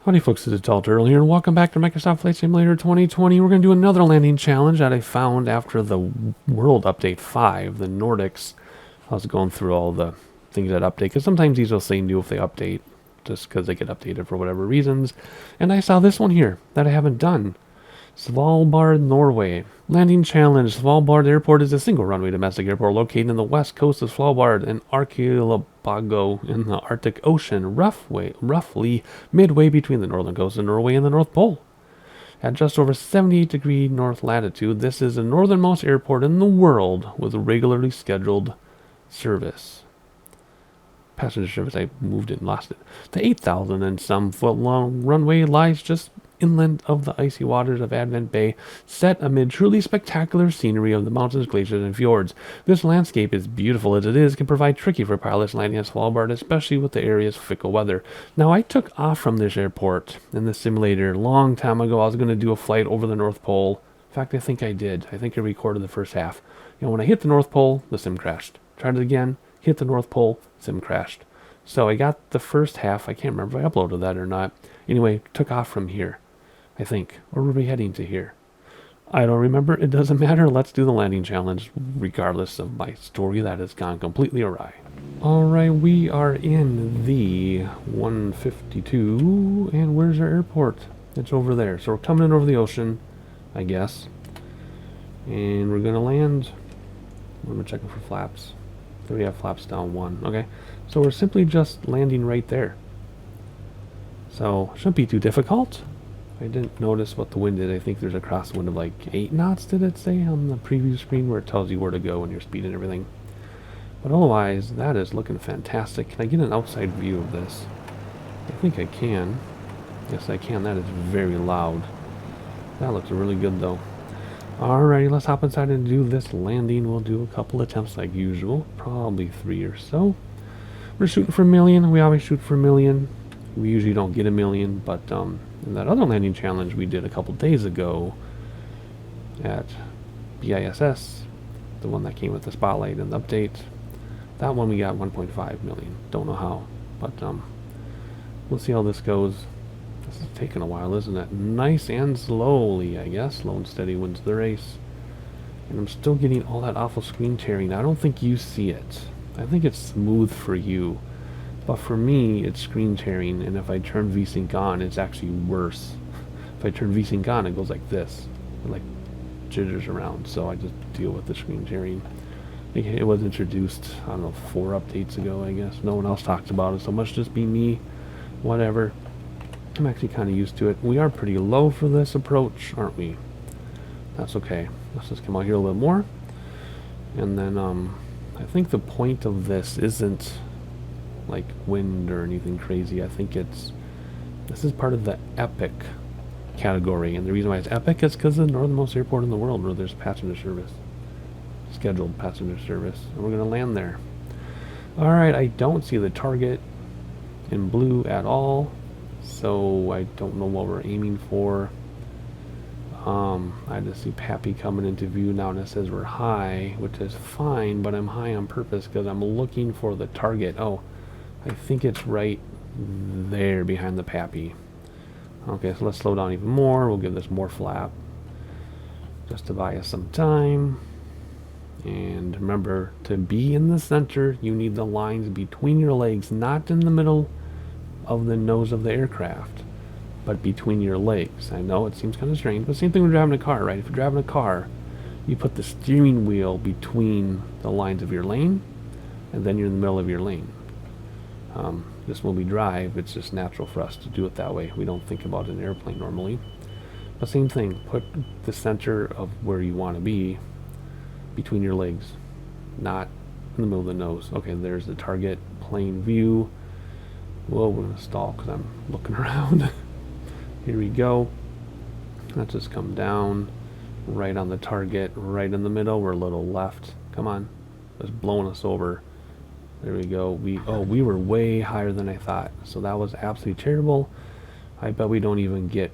Howdy folks, this is Tall Turtle here, and welcome back to Microsoft Flight Simulator 2020. We're going to do another landing challenge that I found after the World Update 5, the Nordics. I was going through all the things that update, because sometimes these will say new if they update, just because they get updated for whatever reasons. And I saw this one here that I haven't done. Svalbard, Norway. Landing challenge. Svalbard Airport is a single runway domestic airport located in the west coast of Svalbard and Archipelago in the Arctic Ocean, roughly midway between the northern coast of Norway and the North Pole. At just over 78-degree north latitude, this is the northernmost airport in the world with regularly scheduled service. Passenger service, I moved it and lost it. The 8,000 and some foot long runway lies just inland of the icy waters of Advent Bay, set amid truly spectacular scenery of the mountains, glaciers, and fjords. This landscape, as beautiful as it is, can prove tricky for pilots landing at Svalbard, especially with the area's fickle weather. Now, I took off from this airport in the simulator a long time ago. I was going to do a flight over the North Pole. In fact, I think I did. I think I recorded the first half. When I hit the North Pole, the sim crashed. Tried it again, hit the North Pole, sim crashed. So I got the first half. I can't remember if I uploaded that or not. Anyway, took off from here, I think. Or were we heading to here? I don't remember. It doesn't matter. Let's do the landing challenge, regardless of my story that has gone completely awry. Alright, we are in the 152. And where's our airport? It's over there. So we're coming in over the ocean, I guess. And we're going to land. I'm checking for flaps. So we have flaps down 1. Okay. So we're simply just landing right there. So shouldn't be too difficult. I didn't notice what the wind is. I think there's a crosswind of like 8 knots, did it say on the preview screen, where it tells you where to go and your speed and everything. But otherwise, that is looking fantastic. Can I get an outside view of this? I think I can. Yes, I can. That is very loud. That looks really good though. Alrighty, let's hop inside and do this landing. We'll do a couple attempts like usual. Probably 3 or so. We're shooting for 1 million. We always shoot for 1 million. We usually don't get 1 million, but in that other landing challenge we did a couple days ago at BISS, the one that came with the spotlight and the update, that one we got 1.5 million. Don't know how, but we'll see how this goes. This is taking a while, isn't it? Nice and slowly, I guess. Slow and steady wins the race. And I'm still getting all that awful screen tearing. I don't think you see it. I think it's smooth for you. But for me, it's screen tearing, and if I turn VSync on, it's actually worse. If I turn VSync on, it goes like this. It like jitters around, so I just deal with the screen tearing. It was introduced, I don't know, 4 updates ago, I guess. No one else talks about it, so it must just be me. Whatever. I'm actually kind of used to it. We are pretty low for this approach, aren't we? That's okay. Let's just come out here a little more. And then, I think the point of this isn't like wind or anything crazy. I think this is part of the epic category, and the reason why it's epic is because it's the northernmost airport in the world where there's passenger service, scheduled passenger service, and we're going to land there. Alright, I don't see the target in blue at all, so I don't know what we're aiming for. I just see Pappy coming into view now, and it says we're high, which is fine, but I'm high on purpose because I'm looking for the target. Oh, I think it's right there behind the Pappy. Okay, so let's slow down even more. We'll give this more flap just to buy us some time. And remember, to be in the center, you need the lines between your legs, not in the middle of the nose of the aircraft, but between your legs. I know it seems kind of strange, but same thing when driving a car, right? If you're driving a car, you put the steering wheel between the lines of your lane, and then you're in the middle of your lane. Just when we drive, it's just natural for us to do it that way. We don't think about an airplane normally. But same thing, put the center of where you want to be between your legs, not in the middle of the nose. Okay, there's the target, plane view. Whoa, we're going to stall because I'm looking around. Here we go. Let's just come down right on the target, right in the middle. We're a little left. Come on. It's blowing us over. There we go. We were way higher than I thought. So that was absolutely terrible. I bet we don't even get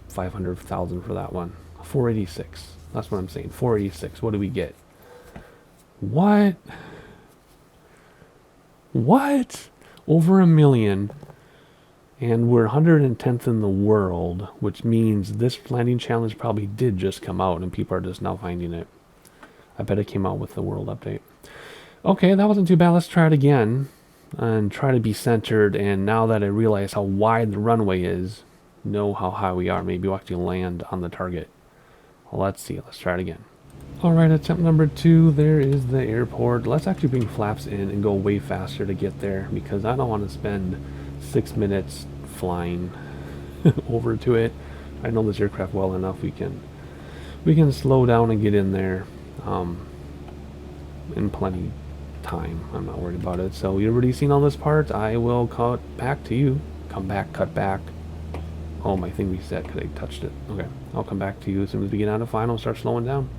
500,000 for that one. 486. That's what I'm saying. 486. What do we get? What? What? Over 1 million. And we're 110th in the world, which means this landing challenge probably did just come out and people are just now finding it. I bet it came out with the world update. Okay, that wasn't too bad. Let's try it again and try to be centered. And now that I realize how wide the runway is, know how high we are, maybe we'll actually land on the target. Well, let's see. Let's try it again. Alright, attempt number 2. There is the airport. Let's actually bring flaps in and go way faster to get there, because I don't want to spend 6 minutes flying over to it. I know this aircraft well enough. We can slow down and get in there in plenty time. I'm not worried about it. So you've already seen all this part. I will cut back to you. Come back, cut back. Oh, my thing reset because I touched it. Okay, I'll come back to you as soon as we get on to final and start slowing down.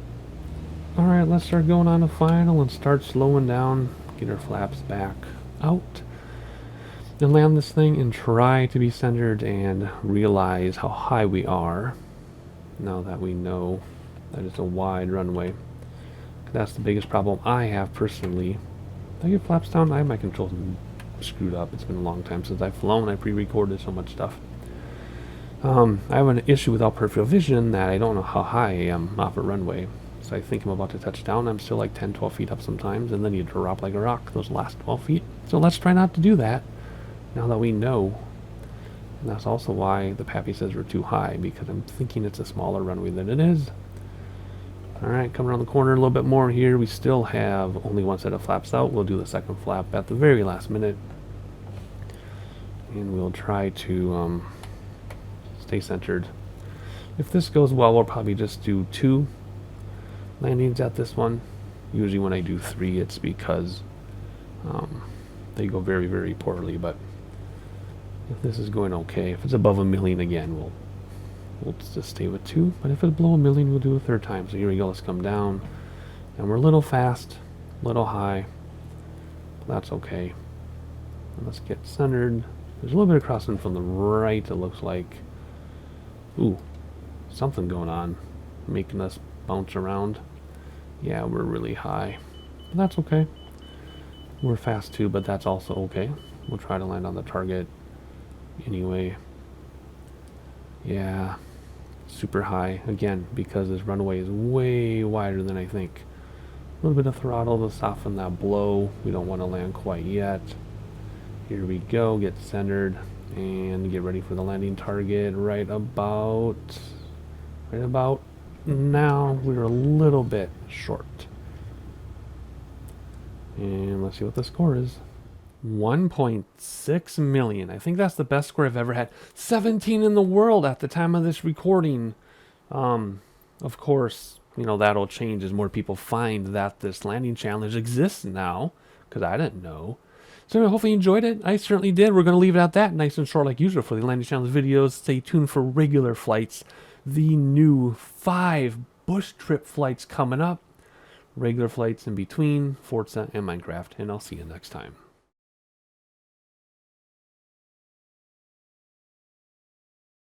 Alright, let's start going on to final and start slowing down. Get our flaps back out. And land this thing and try to be centered and realize how high we are. Now that we know that it's a wide runway. That's the biggest problem I have personally. Did I get flaps down? I have my controls screwed up. It's been a long time since I've flown. I pre-recorded so much stuff. I have an issue with peripheral vision that I don't know how high I am off a runway. So I think I'm about to touch down. I'm still like 10, 12 feet up sometimes, and then you drop like a rock those last 12 feet. So let's try not to do that now that we know. And that's also why the Pappy says we're too high, because I'm thinking it's a smaller runway than it is. Alright, coming around the corner a little bit more here. We still have only one set of flaps out. We'll do the second flap at the very last minute. And we'll try to stay centered. If this goes well, we'll probably just do 2 landings at this one. Usually when I do 3, it's because they go very, very poorly. But if this is going okay, if it's above 1 million again, we'll just stay with 2. But if it's below 1 million, we'll do a 3rd time. So here we go. Let's come down. And we're a little fast, a little high. But that's okay. And let's get centered. There's a little bit of crossing from the right, it looks like. Ooh, something going on, making us bounce around. Yeah, we're really high. But that's okay. We're fast too, but that's also okay. We'll try to land on the target anyway. Yeah, super high. Again, because this runway is way wider than I think. A little bit of throttle to soften that blow. We don't want to land quite yet. Here we go, get centered and get ready for the landing target right about now. We're a little bit short. And let's see what the score is. 1.6 million. I think that's the best score I've ever had. 17 in the world at the time of this recording. Of course, you know, that'll change as more people find that this landing challenge exists now, because I didn't know. So anyway, hopefully you enjoyed it. I certainly did. We're going to leave it at that. Nice and short like usual for the landing challenge videos. Stay tuned for regular flights. The new 5 bush trip flights coming up. Regular flights in between Forza and Minecraft. And I'll see you next time.